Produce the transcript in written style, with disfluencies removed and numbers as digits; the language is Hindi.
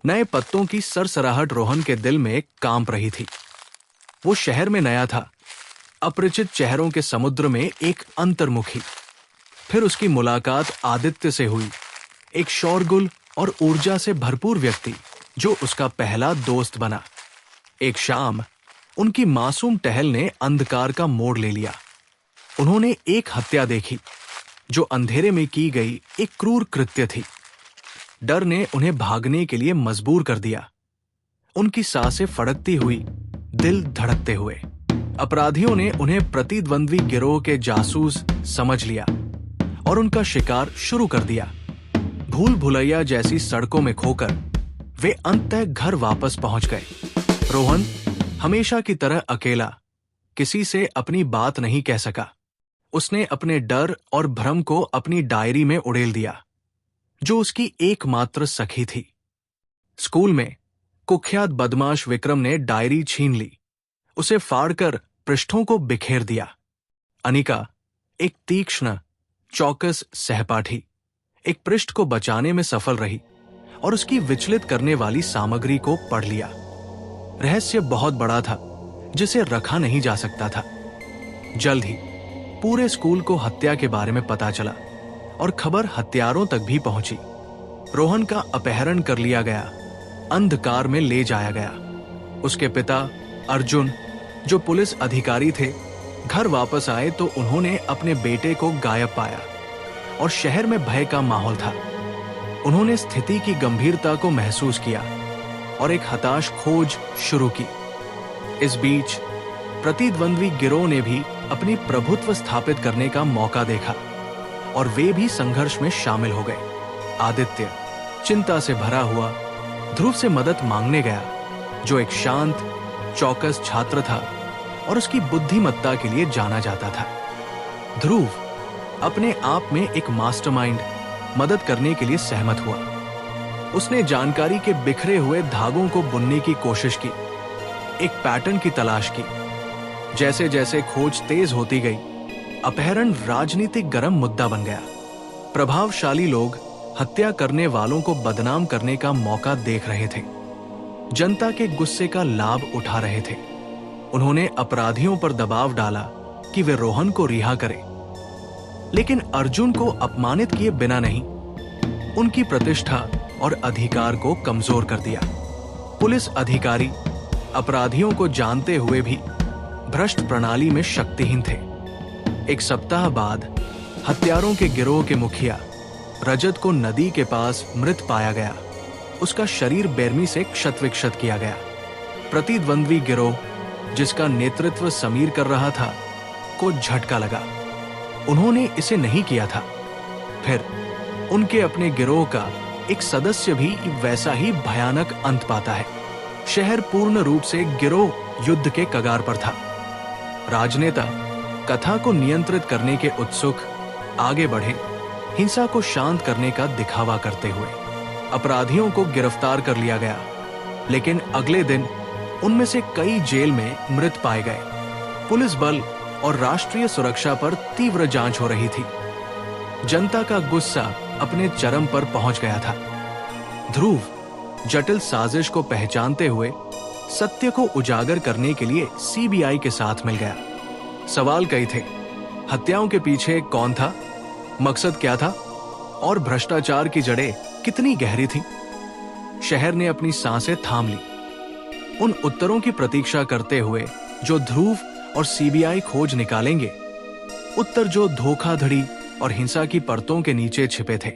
नए पत्तों की सरसराहट रोहन के दिल में कांप रही थी। वो शहर में नया था, अपरिचित चेहरों के समुद्र में एक अंतर्मुखी। फिर उसकी मुलाकात आदित्य से हुई, एक शोरगुल और ऊर्जा से भरपूर व्यक्ति जो उसका पहला दोस्त बना। एक शाम उनकी मासूम टहल ने अंधकार का मोड़ ले लिया। उन्होंने एक हत्या देखी जो अंधेरे में की गई एक क्रूर कृत्य थी। डर ने उन्हें भागने के लिए मजबूर कर दिया। उनकी सांसें फड़कती हुई, दिल धड़कते हुए। अपराधियों ने उन्हें प्रतिद्वंद्वी गिरोह के जासूस समझ लिया और उनका शिकार शुरू कर दिया। भूल भुलैया जैसी सड़कों में खोकर वे अंततः घर वापस पहुंच गए। रोहन हमेशा की तरह अकेला, किसी से अपनी बात नहीं कह सका। उसने अपने डर और भ्रम को अपनी डायरी में उड़ेल दिया, जो उसकी एकमात्र सखी थी। स्कूल में कुख्यात बदमाश विक्रम ने डायरी छीन ली, उसे फाड़कर पृष्ठों को बिखेर दिया। अनिका, एक तीक्ष्ण, चौकस सहपाठी, एक पृष्ठ को बचाने में सफल रही और उसकी विचलित करने वाली सामग्री को पढ़ लिया। रहस्य बहुत बड़ा था जिसे रखा नहीं जा सकता था। जल्द ही पूरे स्कूल को हत्या के बारे में पता चला और खबर हत्यारों तक भी पहुंची। रोहन का अपहरण कर लिया गया, अंधकार में ले जाया गया। उसके पिता अर्जुन, जो पुलिस अधिकारी थे, घर वापस आए तो उन्होंने अपने बेटे को गायब पाया और शहर में भय का माहौल था। उन्होंने स्थिति की गंभीरता को महसूस किया और एक हताश खोज शुरू की। इस बीच प्रतिद्वंद्वी गिरोह ने भी अपनी प्रभुत्व स्थापित करने का मौका देखा और वे भी संघर्ष में शामिल हो गए। आदित्य चिंता से भरा हुआ ध्रुव से मदद मांगने गया, जो एक शांत, चौकस छात्र था और उसकी बुद्धिमत्ता के लिए जाना जाता था। ध्रुव अपने आप में एक मास्टरमाइंड मदद करने के लिए सहमत हुआ। उसने जानकारी के बिखरे हुए धागों को बुनने की कोशिश की, एक पैटर्न की तलाश की। जैसे जैसे खोज तेज होती गई, अपहरण राजनीतिक गर्म मुद्दा बन गया। प्रभावशाली लोग हत्या करने वालों को बदनाम करने का मौका देख रहे थे, जनता के गुस्से का लाभ उठा रहे थे। उन्होंने अपराधियों पर दबाव डाला कि वे रोहन को रिहा करें, लेकिन अर्जुन को अपमानित किए बिना नहीं, उनकी प्रतिष्ठा और अधिकार को कमजोर कर दिया। पुलिस अधिकारी अपराधियों को जानते हुए भी भ्रष्ट प्रणाली में शक्तिहीन थे। एक सप्ताह बाद हत्यारों के गिरोह के मुखिया रजत को नदी के पास मृत पाया गया। उसका शरीर बेरमी से क्षत विक्षत किया गया। प्रतिद्वंद्वी गिरोह, जिसका नेतृत्व समीर कर रहा था, को झटका लगा। उन्होंने इसे नहीं किया था। फिर उनके अपने गिरोह का एक सदस्य भी वैसा ही भयानक अंत पाता है। शहर पूर्ण रूप से गिरोह युद्ध के कगार पर था। राजनेता कथा को नियंत्रित करने के उत्सुक आगे बढ़े, हिंसा को शांत करने का दिखावा करते हुए। अपराधियों को गिरफ्तार कर लिया गया, लेकिन अगले दिन उनमें से कई जेल में मृत पाए गए। पुलिस बल और राष्ट्रीय सुरक्षा पर तीव्र जांच हो रही थी। जनता का गुस्सा अपने चरम पर पहुंच गया था। ध्रुव जटिल साजिश को पहचानते हुए सत्य को उजागर करने के लिए सीबीआई के साथ मिल गया। सवाल कई थे। हत्याओं के पीछे कौन था, मकसद क्या था और भ्रष्टाचार की जड़ें कितनी गहरी थीं? शहर ने अपनी सांसें थाम ली, उन उत्तरों की प्रतीक्षा करते हुए जो ध्रुव और सीबीआई खोज निकालेंगे। उत्तर जो धोखाधड़ी और हिंसा की परतों के नीचे छिपे थे।